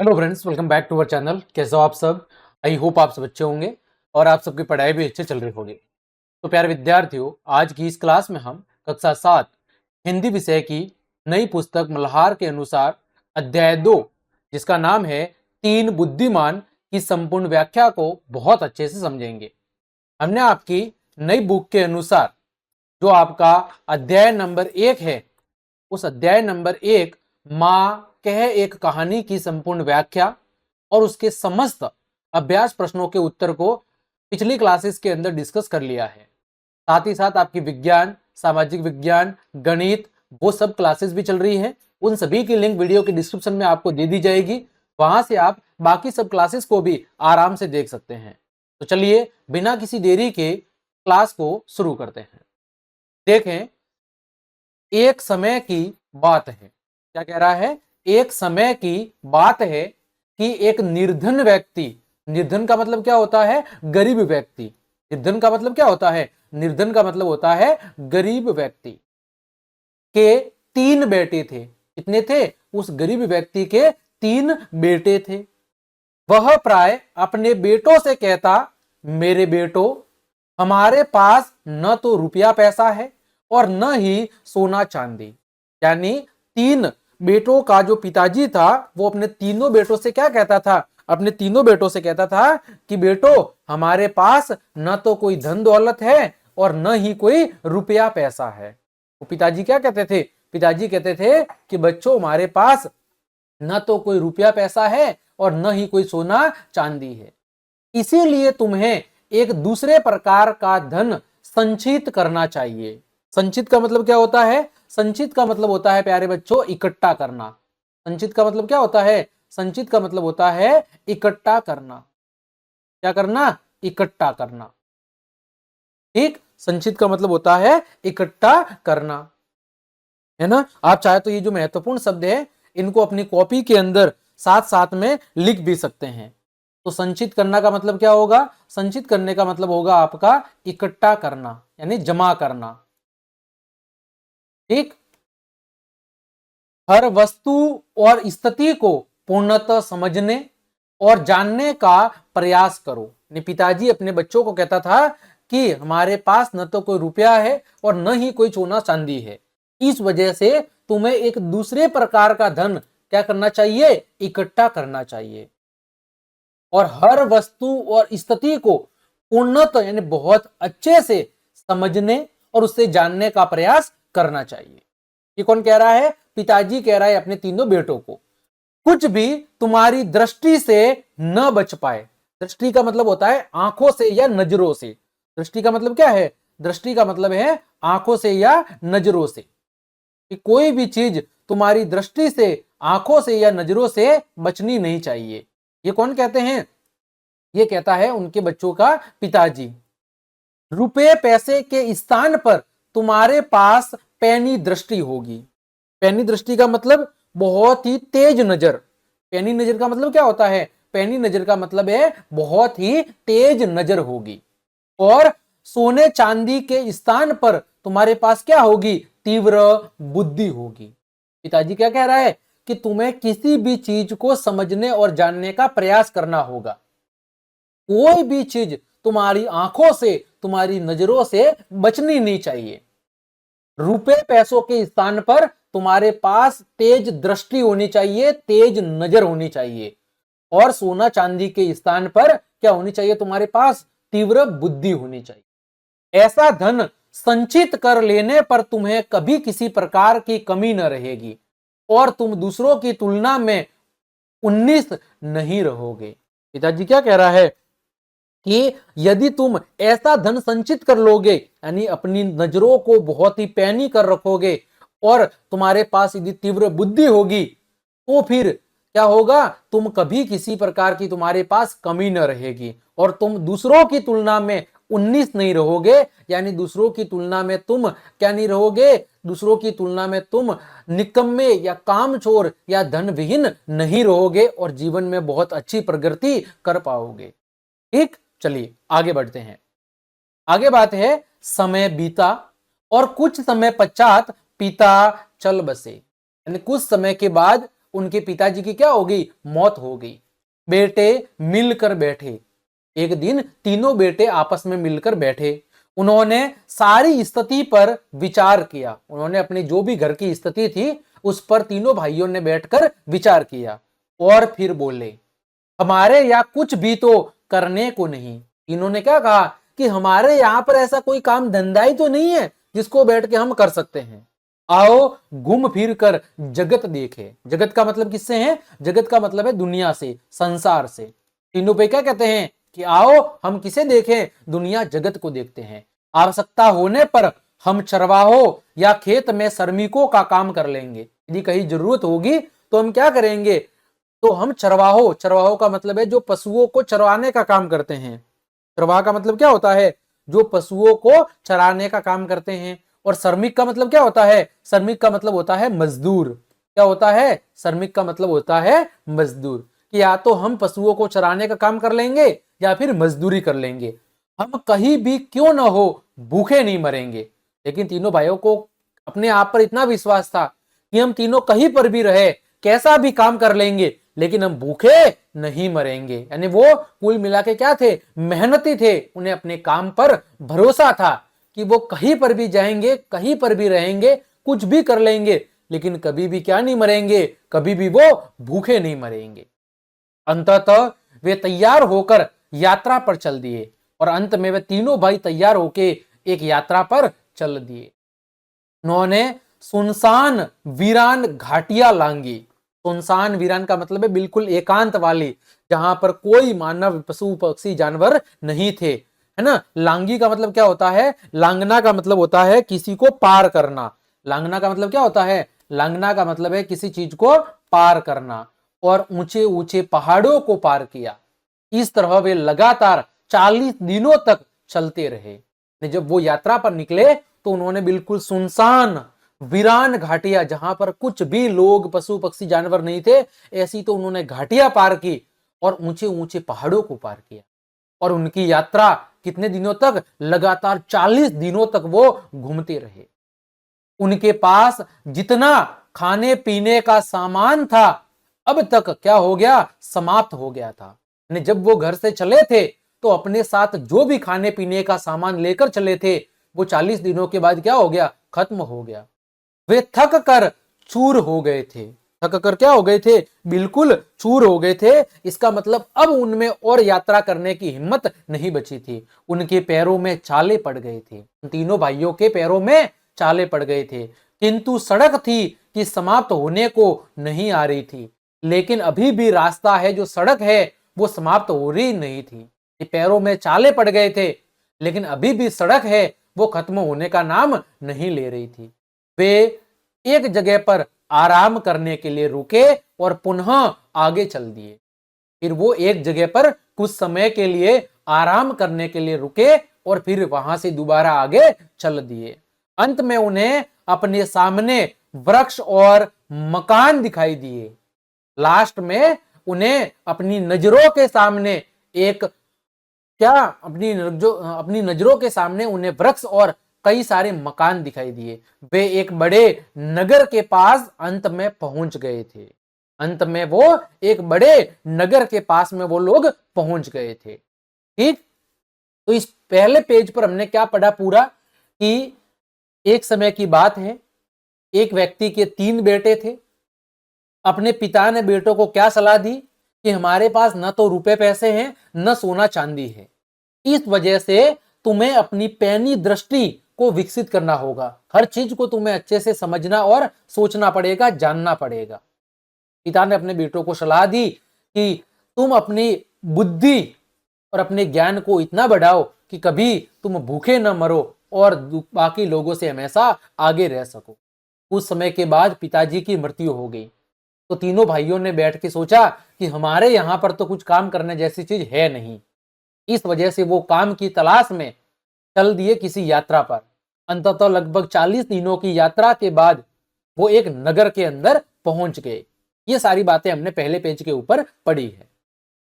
Hello friends, welcome back to our channel. कैसे हो आप सब? आई होप आप सब अच्छे होंगे और आप सबकी पढ़ाई भी अच्छे चल रही होगी। तो प्यारे विद्यार्थियों, आज की इस क्लास में हम कक्षा 7 हिंदी विषय की नई पुस्तक मल्हार के अनुसार अध्याय 2, जिसका नाम है तीन बुद्धिमान, की संपूर्ण व्याख्या को बहुत अच्छे से समझेंगे। हमने आपकी नई बुक के अनुसार जो आपका अध्याय नंबर 1 है, उस अध्याय नंबर 1 माँ कह एक कहानी की संपूर्ण व्याख्या और उसके समस्त अभ्यास प्रश्नों के उत्तर को पिछली क्लासेस के अंदर डिस्कस कर लिया है। साथ ही साथ आपकी विज्ञान, सामाजिक विज्ञान, गणित, वो सब क्लासेस भी चल रही हैं। उन सभी की लिंक वीडियो के डिस्क्रिप्शन में आपको दे दी जाएगी। वहां से आप बाकी सब क्लासेस को भी आराम से देख सकते हैं। तो चलिए बिना किसी देरी के क्लास को शुरू करते हैं। देखें, एक समय की बात है। क्या कह रहा है? एक समय की बात है कि एक निर्धन व्यक्ति, निर्धन का मतलब क्या होता है? गरीब व्यक्ति। निर्धन का मतलब क्या होता है? निर्धन का मतलब होता है गरीब व्यक्ति के 3 बेटे थे। कितने थे? उस गरीब व्यक्ति के 3 बेटे थे। वह प्राय अपने बेटों से कहता, मेरे बेटो, हमारे पास न तो रुपया पैसा है और न ही सोना चांदी। यानी 3 बेटों का जो पिताजी था, वो अपने तीनों बेटों से क्या कहता था? अपने तीनों बेटों से कहता था कि बेटो, हमारे पास न तो कोई धन दौलत है और न ही कोई रुपया पैसा है। वो पिताजी क्या कहते थे? पिताजी कहते थे कि बच्चों, हमारे पास न तो कोई रुपया पैसा है और न ही कोई सोना चांदी है, इसीलिए तुम्हें एक दूसरे प्रकार का धन संचित करना चाहिए। संचित का मतलब क्या होता है? संचित का मतलब होता है प्यारे बच्चों, इकट्ठा करना। संचित का मतलब क्या होता है? संचित का मतलब होता है इकट्ठा करना। क्या करना? इकट्ठा करना। ठीक, संचित का मतलब होता है इकट्ठा करना, है ना। आप चाहे तो ये जो महत्वपूर्ण शब्द है, इनको अपनी कॉपी के अंदर साथ साथ में लिख भी सकते हैं। तो संचित करना का मतलब क्या होगा? संचित करने का मतलब होगा आपका इकट्ठा करना, यानी जमा करना। ठीक, हर वस्तु और स्थिति को पूर्णतः समझने और जानने का प्रयास करो। पिताजी अपने बच्चों को कहता था कि हमारे पास न तो कोई रुपया है और न ही कोई सोना चांदी है, इस वजह से तुम्हें एक दूसरे प्रकार का धन क्या करना चाहिए? इकट्ठा करना चाहिए। और हर वस्तु और स्थिति को पूर्णतः यानी बहुत अच्छे से समझने और उससे जानने का प्रयास करना चाहिए। ये कौन कह रहा है? पिताजी कह रहा है अपने तीनों बेटों को। कुछ भी तुम्हारी दृष्टि से न बच पाए। दृष्टि का मतलब होता है आंखों से या नजरों से। दृष्टि का मतलब क्या है? दृष्टि का मतलब है आंखों से या नजरों से। कि कोई भी चीज तुम्हारी दृष्टि से, आंखों से या नजरों से बचनी नहीं चाहिए। ये कौन कहते हैं? ये कहता है उनके बच्चों का पिताजी। रुपए पैसे के स्थान पर तुम्हारे पास पैनी दृष्टि होगी। पैनी दृष्टि का मतलब बहुत ही तेज नजर। पैनी नजर का मतलब क्या होता है? पैनी नजर का मतलब है बहुत ही तेज नजर होगी। और सोने चांदी के स्थान पर तुम्हारे पास क्या होगी? तीव्र बुद्धि होगी। पिताजी क्या कह रहा है? कि तुम्हें किसी भी चीज को समझने और जानने का प्रयास करना होगा। कोई भी चीज तुम्हारी आंखों से, तुम्हारी नजरों से बचनी नहीं चाहिए। रुपए पैसों के स्थान पर तुम्हारे पास तेज दृष्टि होनी चाहिए, तेज नजर होनी चाहिए। और सोना चांदी के स्थान पर क्या होनी चाहिए? तुम्हारे पास तीव्र बुद्धि होनी चाहिए। ऐसा धन संचित कर लेने पर तुम्हें कभी किसी प्रकार की कमी न रहेगी और तुम दूसरों की तुलना में 19 नहीं रहोगे। पिताजी क्या कह रहा है? कि यदि तुम ऐसा धन संचित कर लोगे, यानी अपनी नजरों को बहुत ही पैनी कर रखोगे और तुम्हारे पास यदि तीव्र बुद्धि होगी, तो फिर क्या होगा? तुम कभी किसी प्रकार की तुम्हारे पास कमी न रहेगी और तुम दूसरों की तुलना में 19 नहीं रहोगे। यानी दूसरों की तुलना में तुम क्या नहीं रहोगे? दूसरों की तुलना में तुम निकम्मे या कामचोर या धन विहीन नहीं रहोगे और जीवन में बहुत अच्छी प्रगति कर पाओगे। ठीक, चलिए आगे बढ़ते हैं। आगे बात है, समय बीता और कुछ समय पश्चात पिता चल बसे। यानी कुछ समय के बाद उनके पिताजी की क्या हो गई, मौत हो गई। बेटे मिलकर बैठे, एक दिन तीनों बेटे आपस में मिलकर बैठे, उन्होंने सारी स्थिति पर विचार किया। उन्होंने अपनी जो भी घर की स्थिति थी उस पर तीनों भाइयों ने बैठकर विचार किया और फिर बोले, हमारे यहाँ कुछ भी तो करने को नहीं। इन्होंने क्या कहा कि हमारे यहाँ पर ऐसा कोई काम धंधा ही तो नहीं है जिसको बैठ के हम कर सकते हैं। आओ घूम फिर कर जगत देखे। जगत का मतलब किससे है, जगत का मतलब है दुनिया से, संसार से। तीनों पे क्या कहते हैं कि आओ हम किसे देखें, दुनिया जगत को देखते हैं। आवश्यकता होने पर हम चरवाहों या खेत में श्रमिकों का काम कर लेंगे। यदि कहीं जरूरत होगी तो हम क्या करेंगे, तो हम चरवाहों, चरवाहों का मतलब है जो पशुओं को चरवाने का काम करते हैं। चरवाहा का मतलब क्या होता है, जो पशुओं को चराने का काम करते हैं। और श्रमिक का मतलब क्या होता है, श्रमिक का मतलब होता है मजदूर। क्या होता है, श्रमिक का मतलब होता है मजदूर। कि या तो हम पशुओं को चराने का काम कर लेंगे या फिर मजदूरी कर लेंगे, हम कहीं भी क्यों ना हो भूखे नहीं मरेंगे। लेकिन तीनों भाइयों को अपने आप पर इतना विश्वास था कि हम तीनों कहीं पर भी रहे, कैसा भी काम कर लेंगे, लेकिन हम भूखे नहीं मरेंगे। यानी वो कुल मिला के क्या थे, मेहनती थे। उन्हें अपने काम पर भरोसा था कि वो कहीं पर भी जाएंगे, कहीं पर भी रहेंगे, कुछ भी कर लेंगे, लेकिन कभी भी क्या नहीं मरेंगे, कभी भी वो भूखे नहीं मरेंगे। अंततः वे तैयार होकर यात्रा पर चल दिए और अंत में वे तीनों भाई तैयार होके एक यात्रा पर चल दिए। उन्होंने सुनसान वीरान घाटियां लांगी। सुनसान वीरान का मतलब है बिल्कुल एकांत वाली, जहां पर कोई मानव, पशु, पक्षी, जानवर नहीं थे, है ना। लांगी का मतलब क्या होता है, लांगना का मतलब होता है किसी को पार करना। लांगना का मतलब क्या होता है, लांगना का मतलब है किसी चीज को पार करना। और ऊंचे ऊंचे पहाड़ों को पार किया। इस तरह वे लगातार 40 दिनों तक चलते रहे। जब वो यात्रा पर निकले तो उन्होंने बिल्कुल सुनसान वीरान घाटियां, जहां पर कुछ भी लोग, पशु, पक्षी, जानवर नहीं थे, ऐसी तो उन्होंने घाटियां पार की और ऊंचे ऊंचे पहाड़ों को पार किया। और उनकी यात्रा कितने दिनों तक, लगातार 40 दिनों तक वो घूमते रहे। उनके पास जितना खाने पीने का सामान था अब तक क्या हो गया, समाप्त हो गया था। जब वो घर से चले थे तो अपने साथ जो भी खाने पीने का सामान लेकर चले थे वो 40 दिनों के बाद क्या हो गया, खत्म हो गया। वे थक कर चूर हो गए थे। थक कर क्या हो गए थे, बिल्कुल चूर हो गए थे। इसका मतलब अब उनमें और यात्रा करने की हिम्मत नहीं बची थी। उनके पैरों में छाले पड़ गए थे। तीनों भाइयों के पैरों में छाले पड़ गए थे। किंतु सड़क थी कि समाप्त होने को नहीं आ रही थी। लेकिन अभी भी रास्ता है, जो सड़क है वो समाप्त हो रही नहीं थी। पैरों में छाले पड़ गए थे लेकिन अभी भी सड़क है वो खत्म होने का नाम नहीं ले रही थी। वे एक जगह पर आराम करने के लिए रुके और पुनः आगे चल दिए। फिर वो एक जगह पर कुछ समय के लिए आराम करने के लिए रुके और फिर वहां से दोबारा आगे चल दिए। अंत में उन्हें अपने सामने वृक्ष और मकान दिखाई दिए। लास्ट में उन्हें अपनी नजरों के सामने एक क्या, अपनी नजरों के सामने उन्हें वृक्ष और कई सारे मकान दिखाई दिए। वे एक बड़े नगर के पास अंत में पहुंच गए थे। अंत में वो एक बड़े नगर के पास में वो लोग पहुंच गए थे। ठीक, तो इस पहले पेज पर हमने क्या पढ़ा पूरा, कि एक समय की बात है, एक व्यक्ति के 3 बेटे थे। अपने पिता ने बेटों को क्या सलाह दी कि हमारे पास न तो रुपए पैसे हैं न सोना चांदी है, इस वजह से तुम्हें अपनी पैनी दृष्टि को विकसित करना होगा। हर चीज को तुम्हें अच्छे से समझना और सोचना पड़ेगा, जानना पड़ेगा। पिता ने अपने बेटों को सलाह दी कि तुम अपनी बुद्धि और अपने ज्ञान को इतना बढ़ाओ कि कभी तुम भूखे न मरो और बाकी लोगों से हमेशा आगे रह सको। उस समय के बाद पिताजी की मृत्यु हो गई। तो तीनों भाइयों ने बैठ के सोचा कि हमारे यहाँ पर तो कुछ काम करने जैसी चीज है नहीं। इस वजह से वो काम की तलाश में चल दिए किसी यात्रा पर। अंततः लगभग 40 दिनों की यात्रा के बाद वो एक नगर के अंदर पहुंच गए। ये सारी बातें हमने पहले पेज के ऊपर पढ़ी है।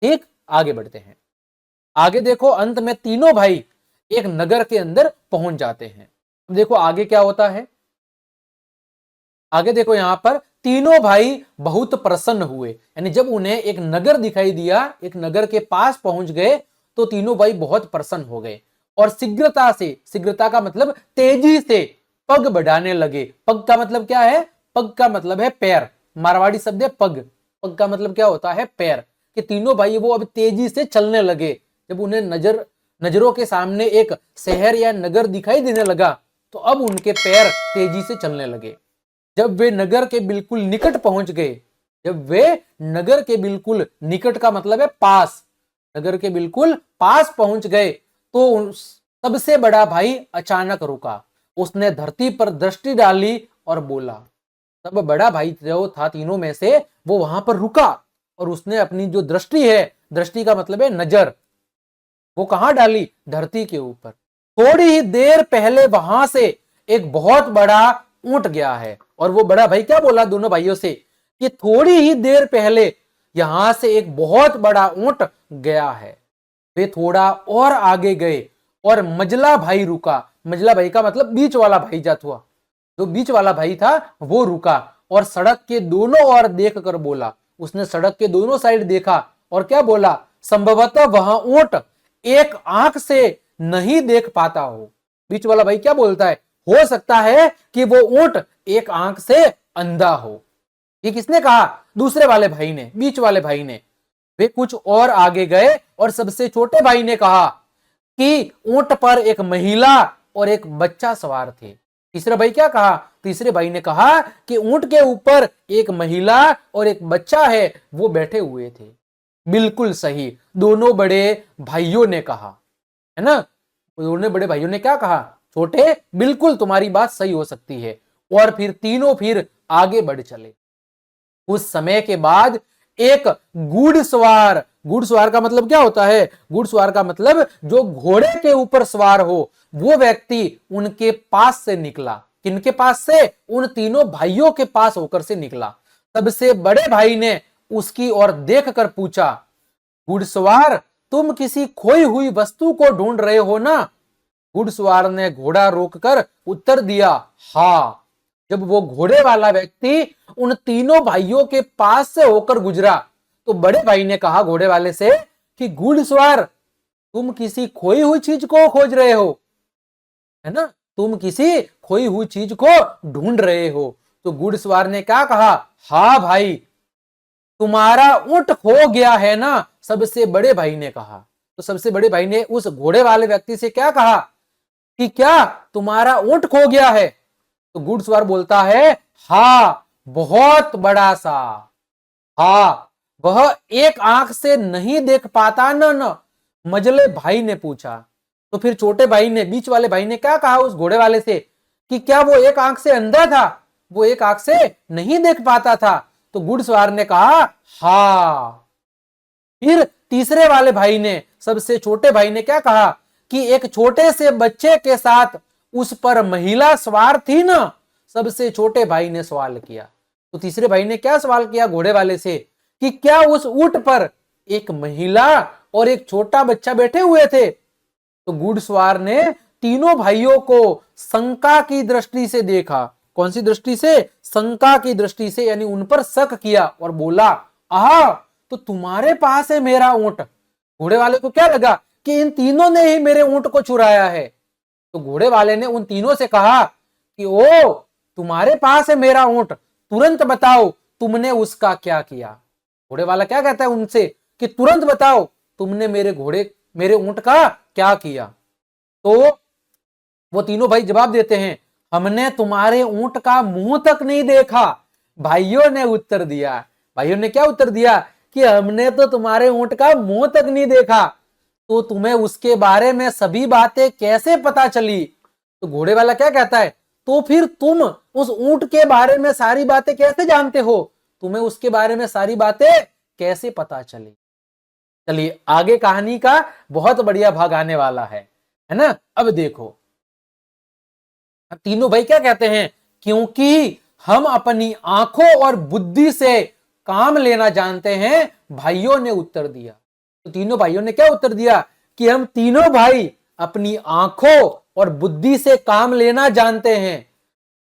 ठीक, आगे बढ़ते हैं। आगे देखो, अंत में तीनों भाई एक नगर के अंदर पहुंच जाते हैं। अब देखो आगे क्या होता है। आगे देखो, यहां पर तीनों भाई बहुत प्रसन्न हुए। यानी जब उन्हें एक नगर दिखाई दिया, एक नगर के पास पहुंच गए, तो तीनों भाई बहुत प्रसन्न हो गए और शीघ्रता से, शीघ्रता का मतलब तेजी से पग बढ़ाने लगे। पग का मतलब क्या है? पग का मतलब है पैर, मारवाड़ी शब्द है पग। पग का मतलब क्या होता है? पैर। कि तीनों भाई वो अब तेजी से चलने लगे। जब उन्हें नजरों के सामने एक शहर या नगर दिखाई देने लगा, तो अब उनके पैर तेजी से चलने लगे। जब वे नगर के बिल्कुल निकट पहुंच गए, जब वे नगर के बिल्कुल निकट का मतलब है पास, नगर के बिल्कुल पास पहुंच गए, तो सबसे बड़ा भाई अचानक रुका। उसने धरती पर दृष्टि डाली और बोला। तब बड़ा भाई जो था तीनों में से, वो वहां पर रुका और उसने अपनी जो दृष्टि है, दृष्टि का मतलब है नजर, वो कहां डाली? धरती के ऊपर। थोड़ी ही देर पहले वहां से एक बहुत बड़ा ऊंट गया है। और वो बड़ा भाई क्या बोला दोनों भाइयों से? कि थोड़ी ही देर पहले यहां से एक बहुत बड़ा ऊंट गया है। वे थोड़ा और आगे गए और मजला भाई रुका। मजला भाई का मतलब बीच वाला भाई जात हुआ। जो बीच वाला भाई था वो रुका और सड़क के दोनों ओर देख कर बोला। उसने सड़क के दोनों साइड देखा और क्या बोला? संभवतः वह ऊंट एक आंख से नहीं देख पाता हो। बीच वाला भाई क्या बोलता है? हो सकता है कि वो ऊंट एक आंख से अंधा हो। ये किसने कहा? दूसरे वाले भाई ने, बीच वाले भाई ने। वे कुछ और आगे गए और सबसे छोटे भाई ने कहा कि ऊंट पर एक महिला और एक बच्चा सवार थे। तीसरे भाई क्या कहा? तीसरे भाई ने कहा कि ऊंट के ऊपर एक महिला और एक बच्चा है, वो बैठे हुए थे। बिल्कुल सही, दोनों बड़े भाइयों ने कहा, है ना? दोनों बड़े भाइयों ने क्या कहा? छोटे, बिल्कुल तुम्हारी बात सही हो सकती है। और फिर तीनों फिर आगे बढ़ चले। उस समय के बाद एक घुड़सवार, घुड़सवार का मतलब क्या होता है? घुड़सवार का मतलब जो घोड़े के ऊपर सवार हो, वो व्यक्ति उनके पास से निकला। किनके पास से? उन तीनों भाइयों के पास होकर से निकला। सबसे बड़े भाई ने उसकी ओर देखकर पूछा, घुड़सवार, तुम किसी खोई हुई वस्तु को ढूंढ रहे हो ना? घुड़सवार ने घोड़ा रोककर उत्तर दिया, हाँ। जब वो घोड़े वाला व्यक्ति उन तीनों भाइयों के पास से होकर गुजरा, तो बड़े भाई ने कहा घोड़े वाले से कि घुड़सवार, तुम किसी खोई हुई चीज को खोज रहे हो, है ना? तुम किसी खोई हुई चीज को ढूंढ रहे हो। तो घुड़सवार ने क्या कहा? हाँ भाई, तुम्हारा ऊंट खो गया है ना? सबसे बड़े भाई ने कहा। तो सबसे बड़े भाई ने उस घोड़े वाले व्यक्ति से क्या कहा कि क्या तुम्हारा ऊंट खो गया है? तो घुड़सवार बोलता है, हाँ, बहुत बड़ा सा। हाँ, वह एक आंख से नहीं देख पाता न। मजले भाई ने पूछा। तो फिर छोटे भाई ने, बीच वाले भाई ने क्या कहा उस घोड़े वाले से कि क्या वो एक आंख से अंधा था? वो एक आंख से नहीं देख पाता था? तो घुड़सवार ने कहा, हाँ। फिर तीसरे वाले भाई ने, सबसे छोटे भाई ने क्या कहा कि एक छोटे से बच्चे के साथ उस पर महिला सवार थी ना? सबसे छोटे भाई ने सवाल किया। तो तीसरे भाई ने क्या सवाल किया घोड़े वाले से कि क्या उस ऊंट पर एक महिला और एक छोटा बच्चा बैठे हुए थे? तो घुड़सवार ने तीनों भाइयों को शंका की दृष्टि से देखा। कौन सी दृष्टि से? शंका की दृष्टि से, यानी उन पर शक किया और बोला, आहा, तो तुम्हारे पास है मेरा ऊंट। घोड़े वाले को क्या लगा कि इन तीनों ने ही मेरे ऊंट को चुराया है। तो घोड़े वाले ने उन तीनों से कहा कि ओ, तुम्हारे पास है मेरा ऊंट, तुरंत बताओ तुमने उसका क्या किया। घोड़े वाला क्या कहता है उनसे कि तुरंत बताओ तुमने मेरे ऊंट का क्या किया। तो वो तीनों भाई जवाब देते हैं, हमने तुम्हारे ऊंट का मुंह तक नहीं देखा। भाइयों ने उत्तर दिया। भाइयों ने क्या उत्तर दिया कि हमने तो तुम्हारे ऊंट का मुंह तक नहीं देखा, तो तुम्हें उसके बारे में सभी बातें कैसे पता चली? तो घोड़े वाला क्या कहता है, तो फिर तुम उस ऊंट के बारे में सारी बातें कैसे जानते हो? तुम्हें उसके बारे में सारी बातें कैसे पता चली? चलिए, आगे कहानी का बहुत बढ़िया भाग आने वाला है ना? अब देखो, तीनों भाई क्या कहते हैं, क्योंकि हम अपनी आंखों और बुद्धि से काम लेना जानते हैं, भाइयों ने उत्तर दिया। तो तीनों भाइयों ने क्या उत्तर दिया कि हम तीनों भाई अपनी आंखों और बुद्धि से काम लेना जानते हैं।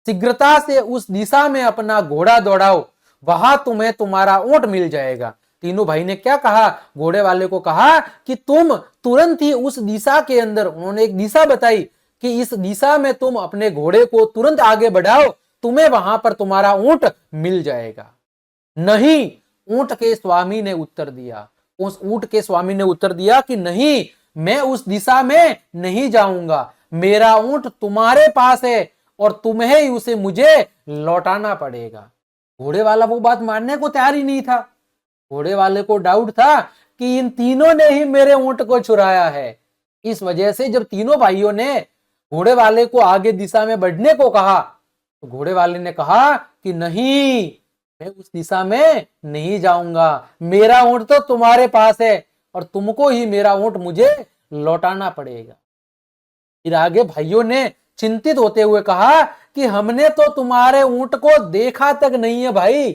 शीघ्रता से उस दिशा में अपना घोड़ा दौड़ाओ वहां तुम्हें तुम्हारा ऊंट मिल जाएगा। तीनों भाई ने क्या कहा, घोड़े वाले को कहा कि तुम तुरंत ही उस दिशा के अंदर, उन्होंने एक दिशा बताई कि इस दिशा में तुम अपने घोड़े को तुरंत आगे बढ़ाओ, तुम्हें वहां पर तुम्हारा ऊंट मिल जाएगा। नहीं, ऊंट के स्वामी ने उत्तर दिया, उस ऊंट के स्वामी ने उत्तर दिया कि नहीं, मैं उस दिशा में नहीं जाऊंगा, मेरा ऊंट तुम्हारे पास है और तुम्हें ही उसे मुझे लौटाना पड़ेगा। घोड़े वाला वो बात मानने को तैयार ही नहीं था। घोड़े वाले को डाउट था कि इन तीनों ने ही मेरे ऊंट को चुराया है। इस वजह से जब तीनों भाइयों ने घोड़े वाले को आगे दिशा में बढ़ने को कहा तो घोड़े वाले ने कहा कि नहीं, मैं उस दिशा में नहीं जाऊंगा, मेरा ऊंट तो तुम्हारे पास है और तुमको ही मेरा ऊंट मुझे लौटाना पड़ेगा। फिर आगे भाइयों ने चिंतित होते हुए कहा कि हमने तो तुम्हारे ऊंट को देखा तक नहीं है भाई।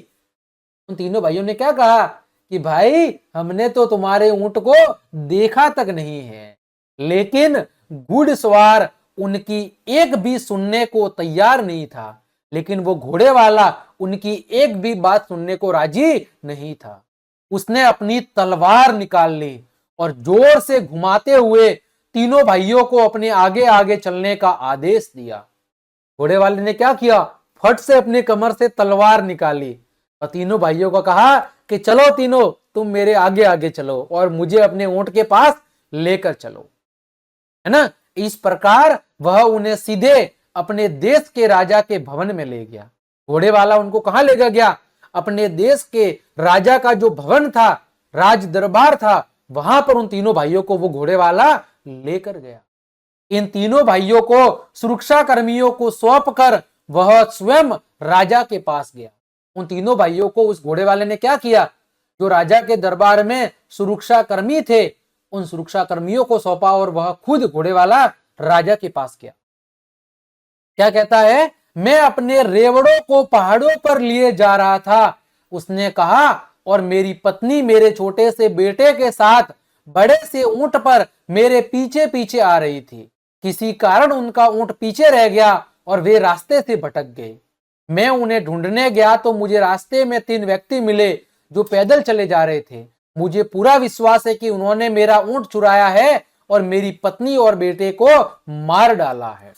उन तीनों भाइयों ने क्या कहा कि भाई हमने तो तुम्हारे ऊंट को देखा तक नहीं है, लेकिन घुड़सवार उनकी एक भी सुनने को तैयार नहीं था। लेकिन वो घोड़े वाला उनकी एक भी बात सुनने को राजी नहीं था। उसने अपनी तलवार निकाल ली और जोर से घुमाते हुए तीनों भाइयों को अपने आगे आगे चलने का आदेश दिया। घोड़े वाले ने क्या किया, फट से अपनी कमर से तलवार निकाली और तीनों भाइयों को कहा कि चलो तीनों, तुम मेरे आगे आगे चलो और मुझे अपने ऊंट के पास लेकर चलो, है ना। इस प्रकार वह उन्हें सीधे अपने देश के राजा के भवन में ले गया। घोड़े वाला उनको कहां लेकर गया, अपने देश के राजा का जो भवन था, राज दरबार था, वहां पर उन तीनों भाइयों को वो घोड़े वाला लेकर गया। इन तीनों भाइयों को सुरक्षा कर्मियों को सौंप कर वह स्वयं राजा के पास गया। उन तीनों भाइयों को उस घोड़े वाले ने क्या किया, जो राजा के दरबार में सुरक्षा कर्मी थे, उन सुरक्षा कर्मियों को सौंपा और वह खुद घोड़े वाला राजा के पास गया। क्या कहता है, मैं अपने रेवड़ों को पहाड़ों पर लिए जा रहा था, उसने कहा, और मेरी पत्नी मेरे छोटे से बेटे के साथ बड़े से ऊंट पर मेरे पीछे पीछे आ रही थी। किसी कारण उनका ऊंट पीछे रह गया और वे रास्ते से भटक गए। मैं उन्हें ढूंढने गया तो मुझे रास्ते में 3 व्यक्ति मिले जो पैदल चले जा रहे थे। मुझे पूरा विश्वास है कि उन्होंने मेरा ऊंट चुराया है और मेरी पत्नी और बेटे को मार डाला है।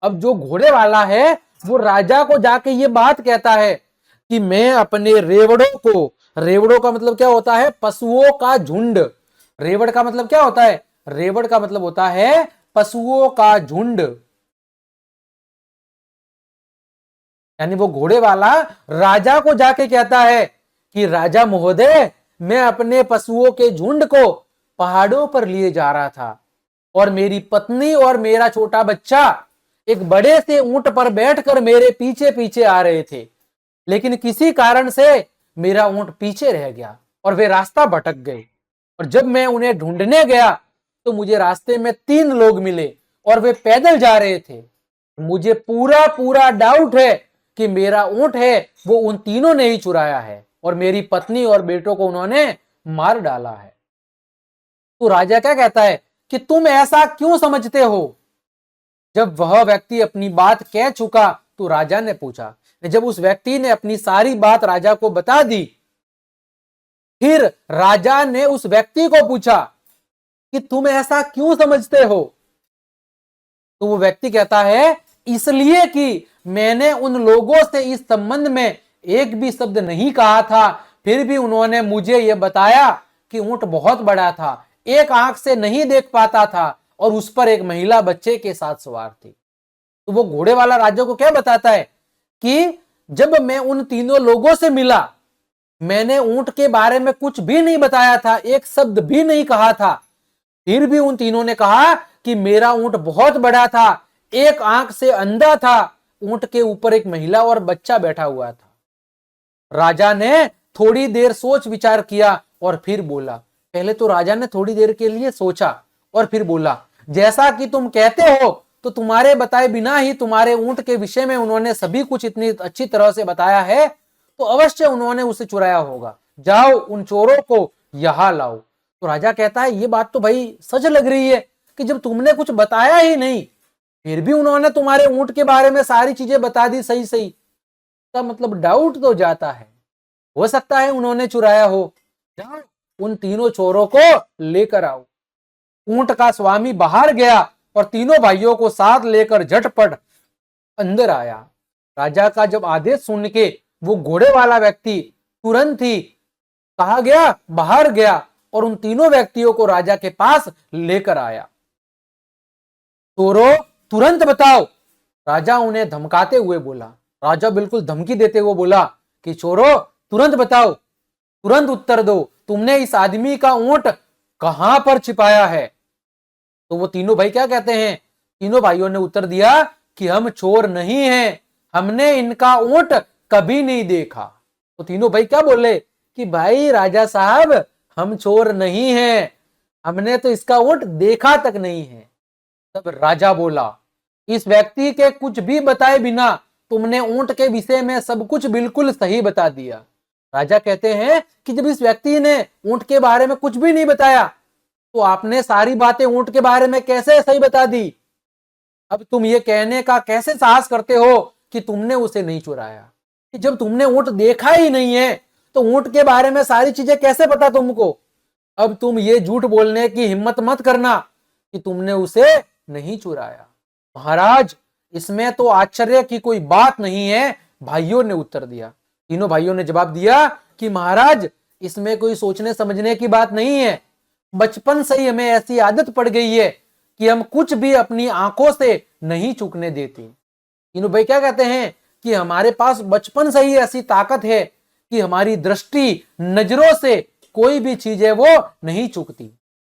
अब जो घोड़े वाला है वो राजा को जाके ये बात कहता है कि मैं अपने रेवड़ों को, रेवड़ों का मतलब क्या होता है, पशुओं का झुंड। रेवड़ का मतलब क्या होता है, रेवड़ का मतलब होता है पशुओं का झुंड। यानी वो घोड़े वाला राजा को जाके कहता है कि राजा महोदय, मैं अपने पशुओं के झुंड को पहाड़ों पर लिए जा रहा था और मेरी पत्नी और मेरा छोटा बच्चा एक बड़े से ऊंट पर बैठकर मेरे पीछे पीछे आ रहे थे, लेकिन किसी कारण से मेरा ऊंट पीछे रह गया और वे रास्ता भटक गए। और जब मैं उन्हें ढूंढने गया तो मुझे रास्ते में 3 लोग मिले और वे पैदल जा रहे थे। मुझे पूरा पूरा डाउट है कि मेरा ऊंट है वो उन तीनों ने ही चुराया है और मेरी पत्नी और बेटों को उन्होंने मार डाला है। तो राजा क्या कहता है कि तुम ऐसा क्यों समझते हो। जब वह व्यक्ति अपनी बात कह चुका तो राजा ने पूछा, जब उस व्यक्ति ने अपनी सारी बात राजा को बता दी, फिर राजा ने उस व्यक्ति को पूछा कि तुम ऐसा क्यों समझते हो। तो वो व्यक्ति कहता है, इसलिए कि मैंने उन लोगों से इस संबंध में एक भी शब्द नहीं कहा था, फिर भी उन्होंने मुझे यह बताया कि ऊंट बहुत बड़ा था, एक आंख से नहीं देख पाता था और उस पर एक महिला बच्चे के साथ सवार थी। तो वो घोड़े वाला राजा को क्या बताता है कि जब मैं उन तीनों लोगों से मिला, मैंने ऊंट के बारे में कुछ भी नहीं बताया था, एक शब्द भी नहीं कहा था, फिर भी उन तीनों ने कहा कि मेरा ऊंट बहुत बड़ा था, एक आंख से अंधा था, ऊंट के ऊपर एक महिला और बच्चा बैठा हुआ था। राजा ने थोड़ी देर सोच विचार किया और फिर बोला, पहले तो राजा ने थोड़ी देर के लिए सोचा और फिर बोला, जैसा कि तुम कहते हो तो तुम्हारे बताए बिना ही तुम्हारे ऊंट के विषय में उन्होंने सभी कुछ इतनी अच्छी तरह से बताया है, तो अवश्य उन्होंने उसे चुराया होगा, जाओ उन चोरों को यहां लाओ। तो राजा कहता है, ये बात तो भाई सच लग रही है कि जब तुमने कुछ बताया ही नहीं फिर भी उन्होंने तुम्हारे ऊंट के बारे में सारी चीजें बता दी सही सही, का मतलब डाउट तो जाता है हो सकता है उन्होंने चुराया हो। जाओ उन तीनों चोरों को लेकर आओ। ऊंट का स्वामी बाहर गया और तीनों भाइयों को साथ लेकर झटपट अंदर आया। राजा का जब आदेश सुन के वो घोड़े वाला व्यक्ति तुरंत ही कहा गया बाहर गया और उन तीनों व्यक्तियों को राजा के पास लेकर आया। चोरों तुरंत बताओ, राजा उन्हें धमकाते हुए बोला। राजा बिल्कुल धमकी देते हुए बोला कि चोरों तुरंत बताओ, तुरंत उत्तर दो, तुमने इस आदमी का ऊंट कहां पर छिपाया है। तो वो तीनों भाई क्या कहते हैं? तीनों भाइयों ने उत्तर दिया कि हम चोर नहीं हैं, हमने इनका ऊंट कभी नहीं देखा। तो तीनों भाई क्या बोले कि भाई राजा साहब हम चोर नहीं हैं, हमने तो इसका ऊंट देखा तक नहीं है। तब राजा बोला, इस व्यक्ति के कुछ भी बताए बिना तुमने ऊंट के विषय में सब कुछ बिल्कुल सही बता दिया। राजा कहते हैं कि जब इस व्यक्ति ने ऊंट के बारे में कुछ भी नहीं बताया तो आपने सारी बातें ऊंट के बारे में कैसे सही बता दी। अब तुम ये कहने का कैसे साहस करते हो कि तुमने उसे नहीं चुराया? जब तुमने ऊंट देखा ही नहीं है तो ऊंट के बारे में सारी चीजें कैसे पता तुमको? अब तुम ये झूठ बोलने की हिम्मत मत करना कि तुमने उसे नहीं चुराया। महाराज इसमें तो आश्चर्य की कोई बात नहीं है, भाइयों ने उत्तर दिया। तीनों भाइयों ने जवाब दिया कि महाराज इसमें कोई सोचने समझने की बात नहीं है, बचपन से ही हमें ऐसी आदत पड़ गई है कि हम कुछ भी अपनी आंखों से नहीं चूकने देते। तीनों भाई क्या कहते हैं कि हमारे पास बचपन से ही ऐसी ताकत है कि हमारी दृष्टि नजरों से कोई भी चीज है वो नहीं चूकती।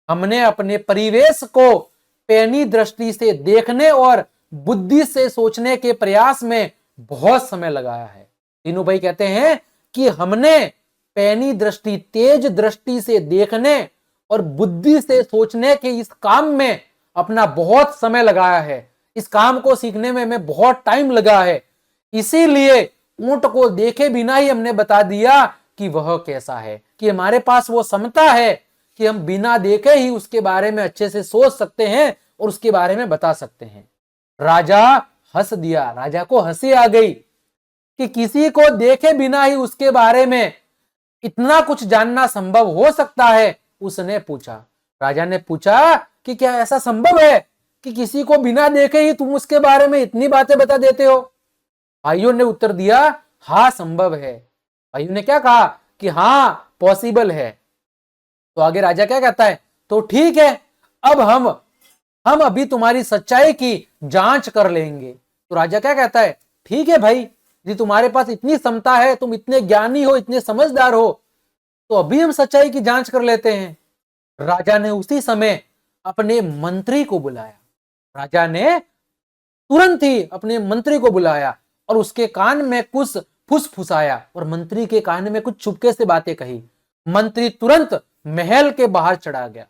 हमने अपने परिवेश को पैनी दृष्टि से देखने और बुद्धि से सोचने के प्रयास में बहुत समय लगाया है। तीनों भाई कहते हैं कि हमने पैनी दृष्टि, तेज दृष्टि से देखने और बुद्धि से सोचने के इस काम में अपना बहुत समय लगाया है। इस काम को सीखने में हमें बहुत टाइम लगा है, इसीलिए ऊंट को देखे बिना ही हमने बता दिया कि वह कैसा है, कि हमारे पास वो क्षमता है कि हम बिना देखे ही उसके बारे में अच्छे से सोच सकते हैं और उसके बारे में बता सकते हैं। राजा हंस दिया, राजा को हंसी आ गई कि किसी को देखे बिना ही उसके बारे में इतना कुछ जानना संभव हो सकता है। उसने पूछा, राजा ने पूछा कि क्या ऐसा संभव है कि किसी को बिना देखे ही तुम उसके बारे में इतनी बातें बता देते हो? भाइयों ने उत्तर दिया, हाँ संभव है। भाइयों ने क्या कहा कि हाँ पॉसिबल है। तो आगे राजा क्या कहता है, तो ठीक है, अब हम अभी तुम्हारी सच्चाई की जांच कर लेंगे। तो राजा क्या कहता है, ठीक है भाई, यदि तुम्हारे पास इतनी क्षमता है, तुम इतने ज्ञानी हो, इतने समझदार हो, तो अभी हम सच्चाई की जांच कर लेते हैं। राजा ने उसी समय अपने मंत्री को बुलाया। राजा ने तुरंत ही अपने मंत्री को बुलाया और उसके कान में कुछ फुसफुसाया और मंत्री के कान में कुछ चुपके से बातें कही। मंत्री तुरंत महल के बाहर चढ़ा गया।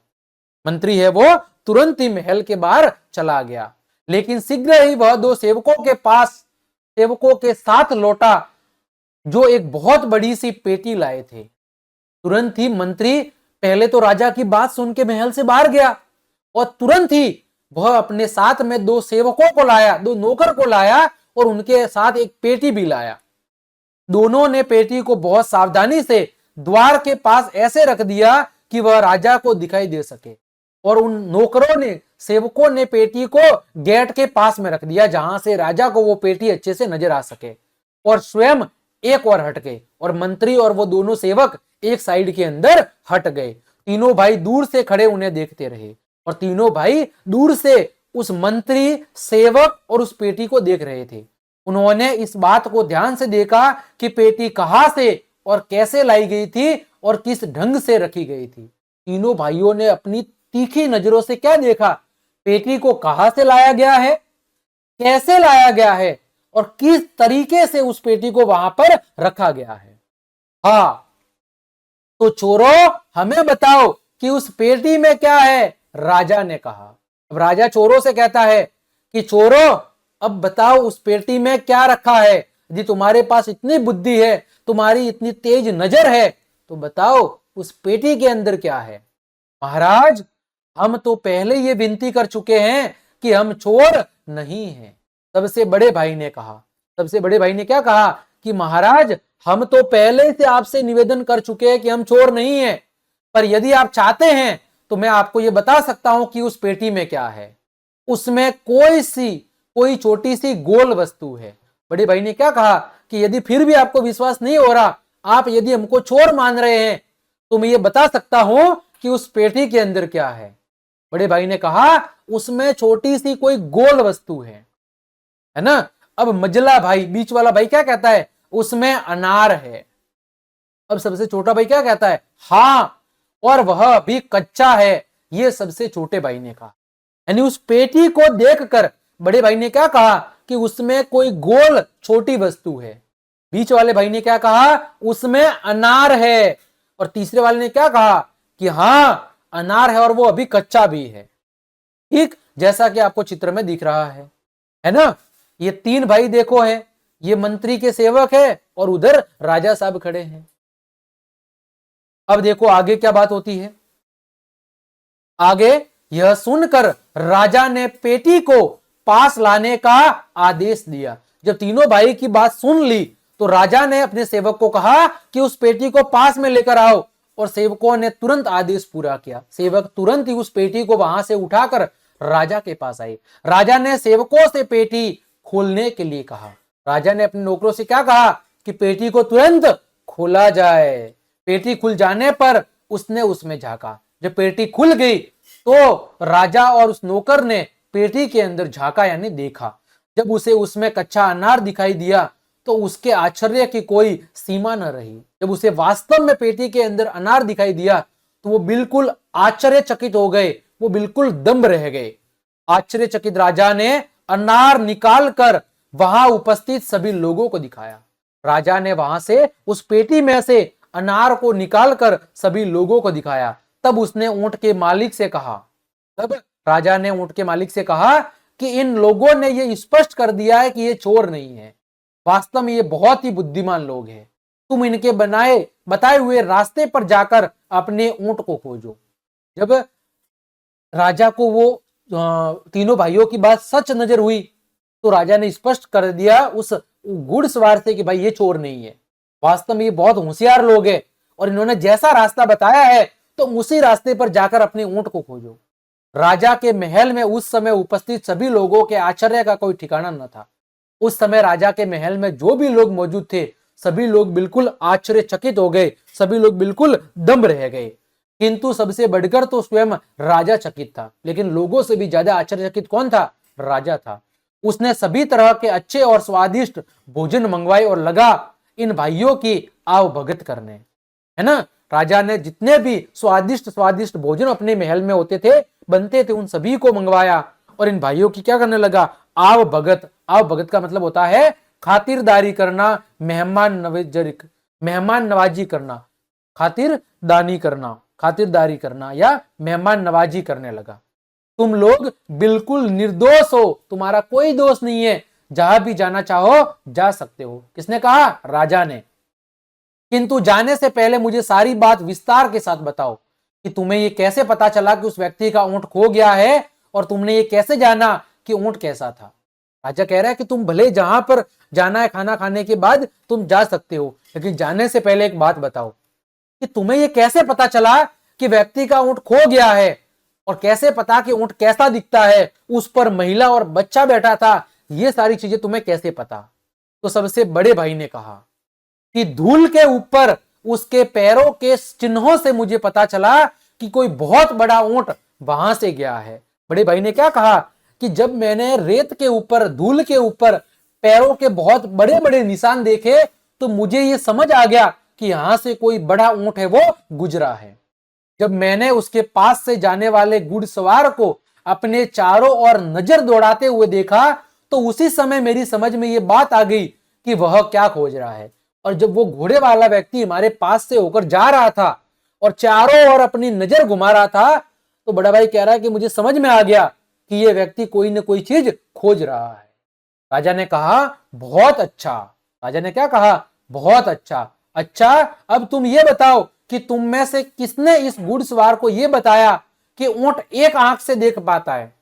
मंत्री है वो तुरंत ही महल के बाहर चला गया, लेकिन शीघ्र ही वह दो सेवकों के साथ लौटा जो एक बहुत बड़ी सी पेटी लाए थे। तुरंत ही मंत्री पहले तो राजा की बात सुन के महल से बाहर गया और तुरंत ही वह अपने साथ में दो सेवकों को लाया, दो नौकर को लाया और उनके साथ एक पेटी भी लाया। दोनों ने पेटी को बहुत सावधानी से द्वार के पास ऐसे रख दिया कि वह राजा को दिखाई दे सके, और उन नौकरों ने, सेवकों ने पेटी को गेट के पास में रख दिया जहां से राजा को वो पेटी अच्छे से नजर आ सके, और स्वयं एक और हट गए और मंत्री और वो दोनों सेवक एक साइड के अंदर हट गए। तीनों भाई दूर से खड़े उन्हें देखते रहे और तीनों भाई दूर से उस मंत्री, सेवक और उस पेटी को देख रहे थे। उन्होंने इस बात को ध्यान से देखा कि पेटी कहां से और कैसे लाई गई थी और किस ढंग से रखी गई थी। तीनों भाइयों ने अपनी तीखी नजरों से क्या देखा, पेटी को कहां से लाया गया है, कैसे लाया गया है और किस तरीके से उस पेटी को वहां पर रखा गया है। हाँ, तो चोरों हमें बताओ कि उस पेटी में क्या है, राजा ने कहा। अब राजा चोरों से कहता है कि चोरों अब बताओ उस पेटी में क्या रखा है। यदि तुम्हारे पास इतनी बुद्धि है, तुम्हारी इतनी तेज नजर है, तो बताओ उस पेटी के अंदर क्या है। महाराज हम तो पहले ये विनती कर चुके हैं कि हम चोर नहीं हैं, सबसे बड़े भाई ने कहा। सबसे बड़े भाई ने क्या कहा कि महाराज हम तो पहले से आपसे निवेदन कर चुके हैं कि हम चोर नहीं है, पर यदि आप चाहते हैं तो मैं आपको यह बता सकता हूं कि उस पेटी में क्या है। उसमें कोई छोटी सी गोल वस्तु है। बड़े भाई ने क्या कहा कि यदि फिर भी आपको विश्वास नहीं हो रहा, आप यदि हमको चोर मान रहे हैं, तो मैं ये बता सकता हूं कि उस पेटी के अंदर क्या है। बड़े भाई ने कहा उसमें छोटी सी कोई गोल वस्तु है ना। अब मझला भाई, बीच वाला भाई क्या कहता है, उसमें अनार है। अब सबसे छोटा भाई क्या कहता है, हां, और वह भी कच्चा है। ये सबसे छोटे भाई ने कहा। यानी उस पेटी को देखकर बड़े भाई ने क्या कहा कि उसमें कोई गोल छोटी वस्तु है। बीच वाले भाई ने क्या कहा, उसमें अनार है। और तीसरे वाले ने क्या कहा कि हां, अनार है और वो अभी कच्चा भी है। ठीक जैसा कि आपको चित्र में दिख रहा है ना। ये तीन भाई देखो है, ये मंत्री के सेवक है और उधर राजा साहब खड़े हैं। अब देखो आगे क्या बात होती है। आगे यह सुनकर राजा ने पेटी को पास लाने का आदेश दिया। जब तीनों भाई की बात सुन ली तो राजा ने अपने सेवक को कहा कि उस पेटी को पास में लेकर आओ, और सेवकों ने तुरंत आदेश पूरा किया। सेवक तुरंत ही उस पेटी को वहां से उठाकर राजा के पास आए। राजा ने सेवकों से पेटी खोलने के लिए कहा। राजा ने अपने नौकरों से क्या कहा कि पेटी को तुरंत खोला जाए। पेटी खुल जाने पर उसने उसमें झांका। जब पेटी खुल गई तो राजा और उस नौकर ने पेटी के अंदर झांका यानी देखा। जब उसे उसमें कच्चा अनार दिखाई दिया तो उसके आश्चर्य की कोई सीमा न रही। जब उसे वास्तव में पेटी के अंदर अनार दिखाई दिया तो वो बिल्कुल आश्चर्यचकित हो गए, वो बिल्कुल दंग रह गए। आश्चर्यचकित राजा ने अनार निकालकर वहां उपस्थित सभी लोगों को दिखाया। राजा ने वहां से उस पेटी में से अनार को निकालकर सभी लोगों को दिखाया। तब उसने ऊंट के मालिक से कहा, तब राजा ने ऊंट के मालिक से कहा कि इन लोगों ने यह स्पष्ट कर दिया है कि ये चोर नहीं है, वास्तव में ये बहुत ही बुद्धिमान लोग हैं। तुम इनके बताए हुए रास्ते पर जाकर अपने ऊंट को खोजो। जब राजा को वो तीनों भाइयों की बात सच नजर हुई तो राजा ने स्पष्ट कर दिया उस घुड़सवार से कि भाई ये चोर नहीं है, वास्तव में ये बहुत होशियार लोग हैं और इन्होंने जैसा रास्ता बताया है तो उसी रास्ते पर जाकर अपने ऊंट को खोजो। राजा के महल में उस समय उपस्थित सभी लोगों के आश्चर्य का कोई ठिकाना न था। उस समय राजा के महल में जो भी लोग मौजूद थे सभी लोग बिल्कुल आश्चर्यचकित हो गए, सभी लोग बिल्कुल दंग रह गए। किंतु सबसे बढ़कर तो स्वयं राजा चकित था, लेकिन लोगों से भी ज्यादा आश्चर्यचकित कौन था, राजा था। उसने सभी तरह के अच्छे और स्वादिष्ट भोजन मंगवाए और लगा इन भाइयों की आवभगत करने, है ना। राजा ने जितने भी स्वादिष्ट स्वादिष्ट भोजन अपने महल में होते थे, बनते थे, उन सभी को मंगवाया और इन भाइयों की क्या करने लगा, आवभगत। आवभगत का मतलब होता है खातिरदारी करना, मेहमान नवाजी करना, खातिरदारी करना या मेहमान नवाजी करने लगा। तुम लोग बिल्कुल निर्दोष हो, तुम्हारा कोई दोष नहीं है, जहां भी जाना चाहो जा सकते हो। किसने कहा, राजा ने। किंतु जाने से पहले मुझे सारी बात विस्तार के साथ बताओ कि तुम्हें ये कैसे पता चला कि उस व्यक्ति का ऊंट खो गया है, और तुमने ये कैसे जाना कि ऊंट कैसा था। राजा कह रहा है कि तुम भले जहां पर जाना है खाना खाने के बाद तुम जा सकते हो, लेकिन जाने से पहले एक बात बताओ कि तुम्हें ये कैसे पता चला कि व्यक्ति का ऊंट खो गया है, और कैसे पता कि ऊंट कैसा दिखता है, उस पर महिला और बच्चा बैठा था, ये सारी चीजें तुम्हें कैसे पता। तो सबसे बड़े भाई ने कहा कि धूल के ऊपर उसके पैरों के चिन्हों से मुझे पता चला कि कोई बहुत बड़ा ऊंट वहां से गया है। बड़े भाई ने क्या कहा कि जब मैंने रेत के ऊपर, धूल के ऊपर पैरों के बहुत बड़े बड़े निशान देखे तो मुझे ये समझ आ गया कि यहां से कोई बड़ा ऊंट है वो गुजरा है। जब मैंने उसके पास से जाने वाले घुड़सवार को अपने चारों ओर नजर दौड़ाते हुए देखा तो उसी समय मेरी समझ में ये बात आ गई कि वह क्या खोज रहा है। और जब वो घोड़े वाला व्यक्ति हमारे पास से होकर जा रहा था और चारों ओर अपनी नजर घुमा रहा था, तो बड़ा भाई कह रहा है कि मुझे समझ में आ गया कि ये व्यक्ति कोई न कोई चीज खोज रहा है। राजा ने कहा बहुत अच्छा। राजा ने क्या कहा, बहुत अच्छा। अच्छा, अब तुम ये बताओ कि तुम में से किसने इस घुड़सवार को यह बताया कि ऊंट एक आंख से देख पाता है,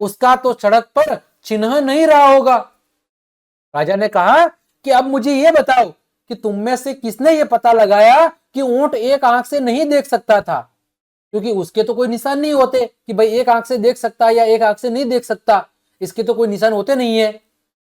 उसका तो सड़क पर चिन्ह नहीं रहा होगा। राजा ने कहा कि अब मुझे यह बताओ कि तुम में से किसने ये पता लगाया कि ऊंट एक आंख से नहीं देख सकता था, क्योंकि उसके तो कोई निशान नहीं होते कि भाई एक आंख से देख सकता है या एक आंख से नहीं देख सकता, इसके तो कोई निशान होते नहीं है।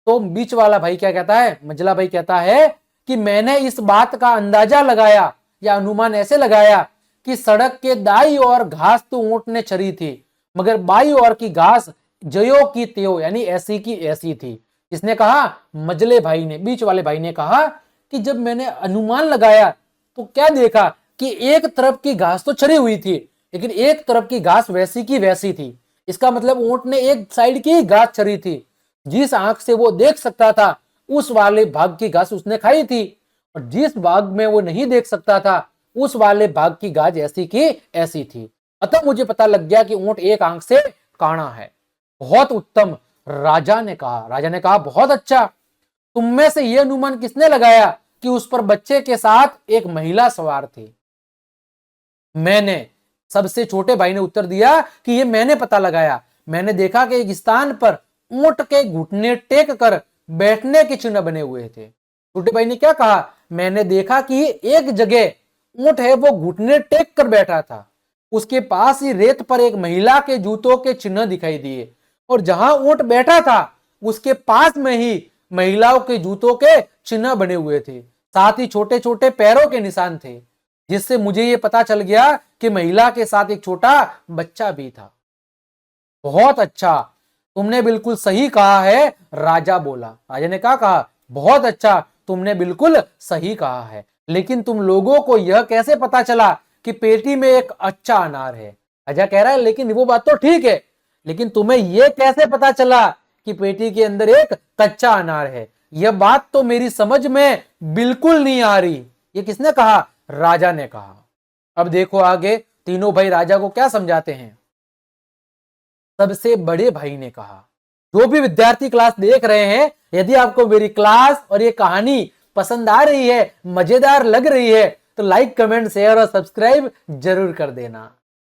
तो बीच वाला भाई क्या कहता है, मझला भाई कहता है कि मैंने इस बात का अंदाजा लगाया या अनुमान ऐसे लगाया कि सड़क के दाई और घास तो ऊंट ने चरी थी, मगर बाई और की घास जयो की त्यो यानी ऐसी की ऐसी थी। इसने कहा, मजले भाई ने, बीच वाले भाई ने कहा कि जब मैंने अनुमान लगाया तो क्या देखा कि एक तरफ की घास तो चरी हुई थी, लेकिन एक तरफ की घास वैसी की वैसी थी। इसका मतलब ऊंट ने एक साइड की घास चरी थी, जिस आंख से वो देख सकता था उस वाले भाग की घास उसने खाई थी, और जिस भाग में वो नहीं देख सकता था उस वाले भाग की घास ऐसी की ऐसी थी। अतः मुझे पता लग गया कि ऊंट एक आंख से काना है। बहुत उत्तम, राजा ने कहा। राजा ने कहा, बहुत अच्छा। तुम में से यह अनुमान किसने लगाया कि उस पर बच्चे के साथ एक महिला सवार थी? मैंने, सबसे छोटे भाई ने उत्तर दिया कि ये मैंने पता लगाया। मैंने देखा कि एक स्थान पर ऊंट के घुटने टेक कर बैठने के चिन्ह बने हुए थे। छोटे भाई ने क्या कहा, मैंने देखा कि एक जगह ऊंट है वो घुटने टेक कर बैठा था, उसके पास ही रेत पर एक महिला के जूतों के चिन्ह दिखाई दिए, और जहां ऊंट बैठा था उसके पास में ही महिलाओं के जूतों के चिन्ह बने हुए थे, साथ ही छोटे छोटे पैरों के निशान थे, जिससे मुझे ये पता चल गया कि महिला के साथ एक छोटा बच्चा भी था। बहुत अच्छा, तुमने बिल्कुल सही कहा है, राजा बोला। राजा ने क्या कहा, बहुत अच्छा, तुमने बिल्कुल सही कहा है, लेकिन तुम लोगों को यह कैसे पता चला कि पेटी में एक अच्छा अनार है? राजा कह रहा है, लेकिन वो बात तो ठीक है, लेकिन तुम्हें यह कैसे पता चला कि पेटी के अंदर एक कच्चा अनार है? यह बात तो मेरी समझ में बिल्कुल नहीं आ रही। ये किसने कहा? राजा ने कहा। अब देखो आगे तीनों भाई राजा को क्या समझाते हैं। सबसे बड़े भाई ने कहा, जो भी विद्यार्थी क्लास देख रहे हैं, यदि आपको मेरी क्लास और ये कहानी पसंद आ रही है, मजेदार लग रही है, तो लाइक, कमेंट, शेयर और सब्सक्राइब जरूर कर देना।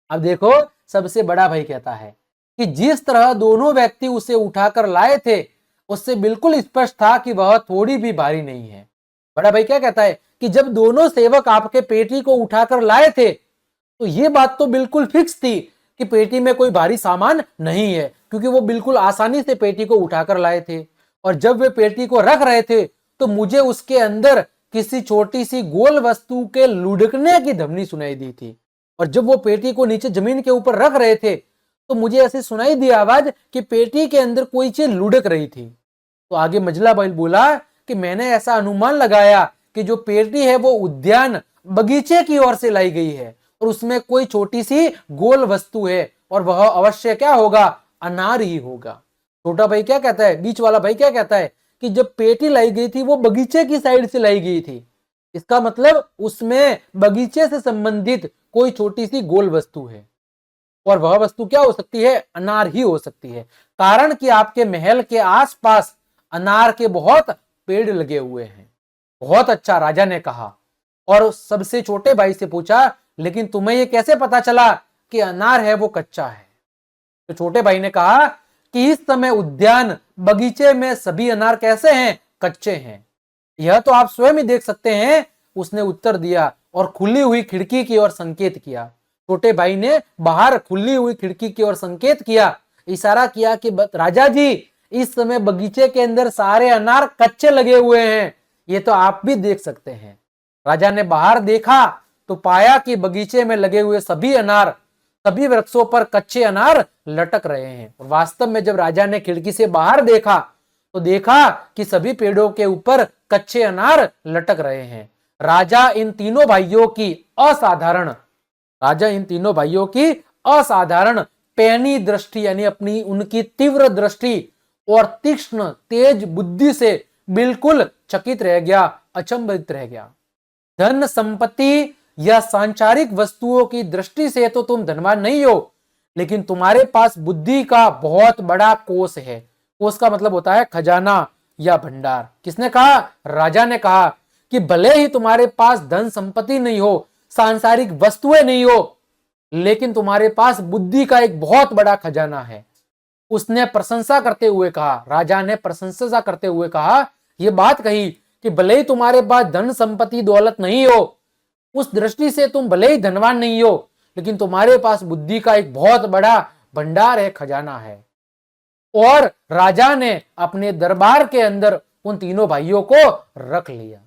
अब देखो सबसे बड़ा भाई कहता है कि जिस तरह दोनों व्यक्ति उसे उठाकर लाए थे, उससे बिल्कुल स्पष्ट था कि वह थोड़ी भी भारी नहीं है। बड़ा भाई क्या कहता है कि जब दोनों सेवक आपके पेटी को उठाकर लाए थे, तो ये बात तो बिल्कुल फिक्स थी कि पेटी में कोई भारी सामान नहीं है, क्योंकि वो बिल्कुल आसानी से पेटी को उठाकर लाए थे। और जब वे पेटी को रख रहे थे तो मुझे उसके अंदर किसी छोटी सी गोल वस्तु के लुढ़कने की ध्वनि सुनाई दी थी। और जब वो पेटी को नीचे जमीन के ऊपर रख रहे थे तो मुझे ऐसे सुनाई दी आवाज कि पेटी के अंदर कोई चीज लुढ़क रही थी। तो आगे मजला भाई बोला कि मैंने ऐसा अनुमान लगाया कि जो पेटी है वो उद्यान, बगीचे की ओर से लाई गई है, और उसमें कोई छोटी सी गोल वस्तु है, और वह अवश्य क्या होगा? अनार ही होगा। छोटा भाई क्या कहता है, बीच वाला भाई क्या कहता है कि जब पेटी लाई गई थी वो बगीचे की साइड से लाई गई थी, इसका मतलब उसमें बगीचे से संबंधित कोई छोटी सी गोल वस्तु है, और वह वस्तु क्या हो सकती है? अनार ही हो सकती है, कारण कि आपके महल के आसपास अनार के बहुत पेड़ लगे हुए हैं। बहुत अच्छा, राजा ने कहा। और सबसे छोटे भाई से पूछा, लेकिन तुम्हें यह कैसे पता चला कि अनार है वो कच्चा है? तो छोटे भाई ने कहा कि इस समय उद्यान, बगीचे में सभी अनार कैसे हैं? कच्चे हैं। यह तो आप स्वयं ही देख सकते हैं, उसने उत्तर दिया, और खुली हुई खिड़की की ओर संकेत किया। छोटे भाई ने बाहर खुली हुई खिड़की की ओर संकेत किया, इशारा किया कि राजा जी, इस समय बगीचे के अंदर सारे अनार कच्चे लगे हुए हैं, ये तो आप भी देख सकते हैं। राजा ने बाहर देखा तो पाया कि बगीचे में लगे हुए सभी अनार, सभी वृक्षों पर कच्चे अनार लटक रहे हैं। वास्तव में जब राजा ने खिड़की से बाहर देखा तो देखा कि सभी पेड़ों के ऊपर कच्चे अनार लटक रहे हैं। राजा इन तीनों भाइयों की असाधारण पैनी दृष्टि यानी अपनी उनकी तीव्र दृष्टि और तीक्ष्ण तेज बुद्धि से बिल्कुल चकित रह गया, अचंभित रह गया। धन संपत्ति या सांसारिक वस्तुओं की दृष्टि से तो तुम धनवान नहीं हो, लेकिन तुम्हारे पास बुद्धि का बहुत बड़ा कोष है। कोष का मतलब होता है खजाना या भंडार। किसने कहा? राजा ने कहा कि भले ही तुम्हारे पास धन संपत्ति नहीं हो, सांसारिक वस्तुएं नहीं हो, लेकिन तुम्हारे पास बुद्धि का एक बहुत बड़ा खजाना है। उसने प्रशंसा करते हुए कहा, राजा ने प्रशंसा करते हुए कहा, यह बात कही कि भले ही तुम्हारे पास धन संपत्ति दौलत नहीं हो, उस दृष्टि से तुम भले ही धनवान नहीं हो, लेकिन तुम्हारे पास बुद्धि का एक बहुत बड़ा भंडार है, खजाना है। और राजा ने अपने दरबार के अंदर उन तीनों भाइयों को रख लिया।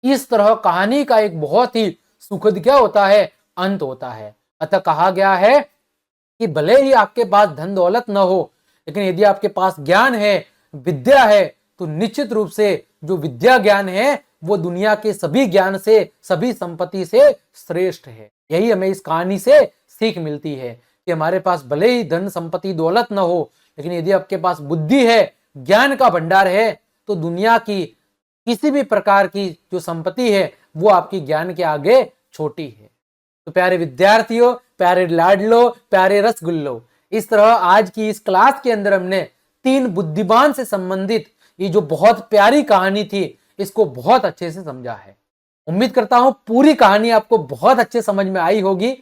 इस तरह कहानी का एक बहुत ही सुखद क्या होता है, अंत होता है। अतः कहा गया है कि भले ही आपके पास धन दौलत न हो, लेकिन यदि आपके पास ज्ञान है, विद्या है, तो निश्चित रूप से जो विद्या ज्ञान है वो दुनिया के सभी ज्ञान से, सभी संपत्ति से श्रेष्ठ है। यही हमें इस कहानी से सीख मिलती है कि हमारे पास भले ही धन संपत्ति दौलत न हो, लेकिन यदि आपके पास बुद्धि है, ज्ञान का भंडार है, तो दुनिया की किसी भी प्रकार की जो संपत्ति है वो आपकी ज्ञान के आगे छोटी है। तो प्यारे विद्यार्थियों, प्यारे लाडलो, प्यारे रसगुल्लो, इस तरह आज की इस क्लास के अंदर हमने 3 बुद्धिमान से संबंधित ये जो बहुत प्यारी कहानी थी, इसको बहुत अच्छे से समझा है। उम्मीद करता हूं पूरी कहानी आपको बहुत अच्छे समझ में आई होगी।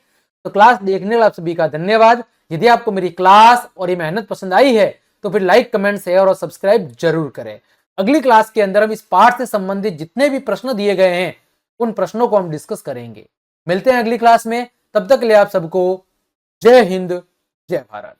तो क्लास देखने के लिए आप सभी का धन्यवाद। यदि आपको मेरी क्लास और ये मेहनत पसंद आई है तो फिर लाइक, कमेंट, शेयर और सब्सक्राइब जरूर करें। अगली क्लास के अंदर हम इस पाठ से संबंधित जितने भी प्रश्न दिए गए हैं उन प्रश्नों को हम डिस्कस करेंगे। मिलते हैं अगली क्लास में, तब तक के लिए आप सबको जय हिंद, जय भारत।